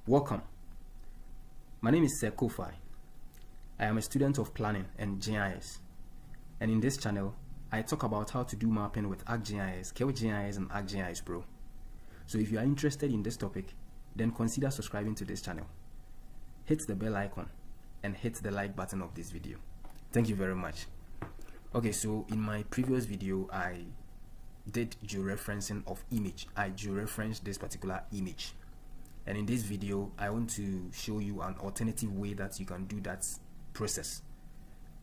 Welcome. My name is Sir Kofi. I am a student of planning and GIS, and in this channel I talk about how to do mapping with ArcGIS, GeoGIS and ArcGIS Pro. So if you are interested in this topic, then consider subscribing to this channel. Hit the bell icon and hit the like button of this video. Thank you very much. Okay, so in my previous video I did georeferencing of image. I georeferenced this particular image. And in this video, I want to show you an alternative way that you can do that process.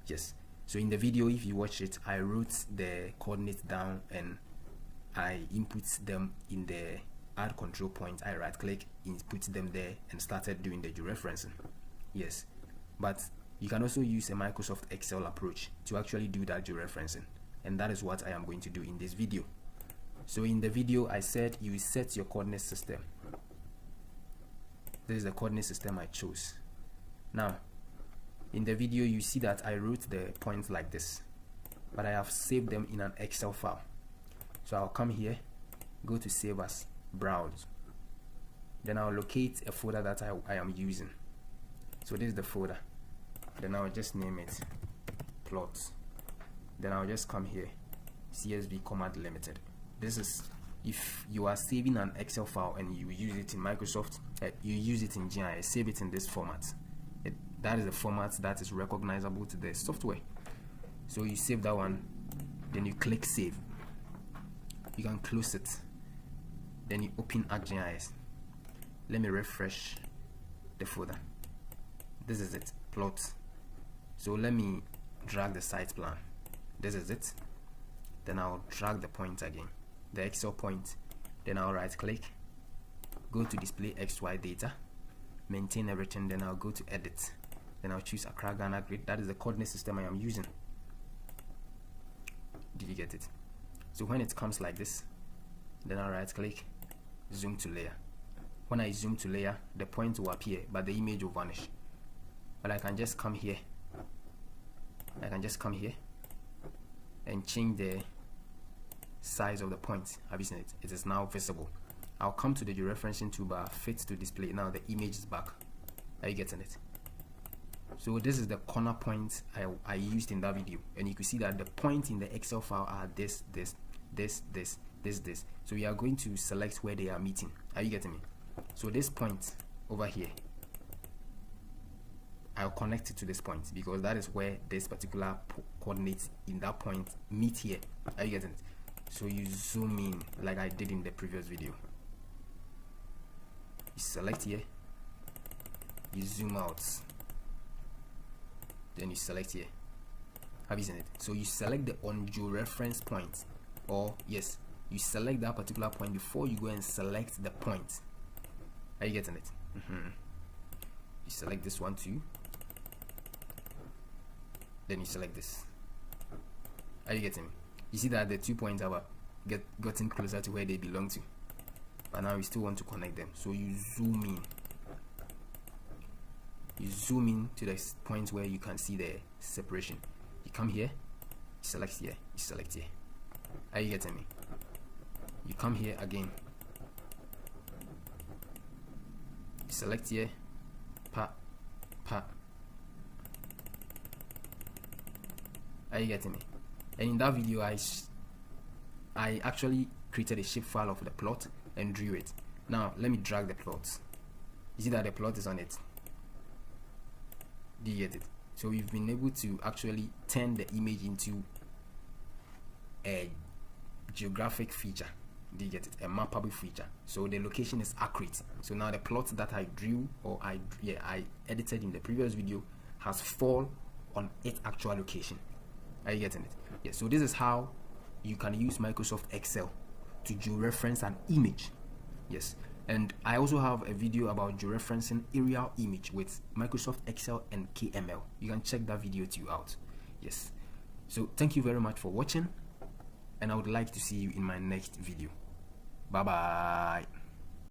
Yes. So in the video, if you watch it, I wrote the coordinates down and I input them in the add control point. I right click, input them there and started doing the georeferencing. Yes. But you can also use a Microsoft Excel approach to actually do that georeferencing. And that is what I am going to do in this video. So in the video, I said you set your coordinate system. This is the coordinate system I chose. Now, in the video, you see that I wrote the points like this, but I have saved them in an Excel file. So I'll come here, go to Save As, Browse. Then I'll locate a folder that I am using. So this is the folder. Then I'll just name it Plots. Then I'll just come here, CSV Comma-Delimited. This is if you are saving an Excel file and you use it in Microsoft, you use it in GIS, save it in this format. That is the format that is recognizable to the software. So you save that one, then you click Save. You can close it. Then you open ArcGIS. Let me refresh the folder. This is it, Plots. So let me drag the site plan. This is it. Then I'll drag the point again, the Excel point. Then I'll right click, go to display XY data, maintain everything. Then I'll go to edit. Then I'll choose Accra Ghana grid. That is the coordinate system I am using. Did you get it? So when it comes like this, then I'll right click, zoom to layer. When I zoom to layer, the point will appear but the image will vanish. But I can just come here, and change the size of the point. Have you seen it? It is now visible. I'll come to the georeferencing toolbar, fit to display. Now the image is back. Are you getting it? So this is the corner point I used in that video, and you can see that the points in the Excel file are this. So we are going to select where they are meeting. Are you getting me? So this point over here, I'll connect it to this point because that is where this particular coordinates in that point meet here. Are you getting it? So you zoom in like I did in the previous video. You select here, you zoom out, then you select here. Have you seen it? So you select the on georeference point, or yes, you select that particular point before you go and select the point. Are you getting it? You select this one too. Then you select this. Are you getting me? You see that the 2 points have gotten closer to where they belong to, but now we still want to connect them. So you zoom in. You zoom in to the point where you can see the separation. You come here, you select here, you select here. Are you getting me? You come here again. You select here, pa. Are you getting me? And in that video, I actually created a shape file of the plot and drew it. Now let me drag the plot. You see that the plot is on it. Do you get it? So we've been able to actually turn the image into a geographic feature. Do you get it? A mappable feature. So the location is accurate. So now the plot that I drew, or I edited in the previous video, has fall on its actual location. Are you getting it? Yes. So this is how you can use Microsoft Excel to georeference an image. Yes. And I also have a video about georeferencing aerial image with Microsoft Excel and KML. You can check that video too out. Yes. So thank you very much for watching, and I would like to see you in my next video. Bye bye.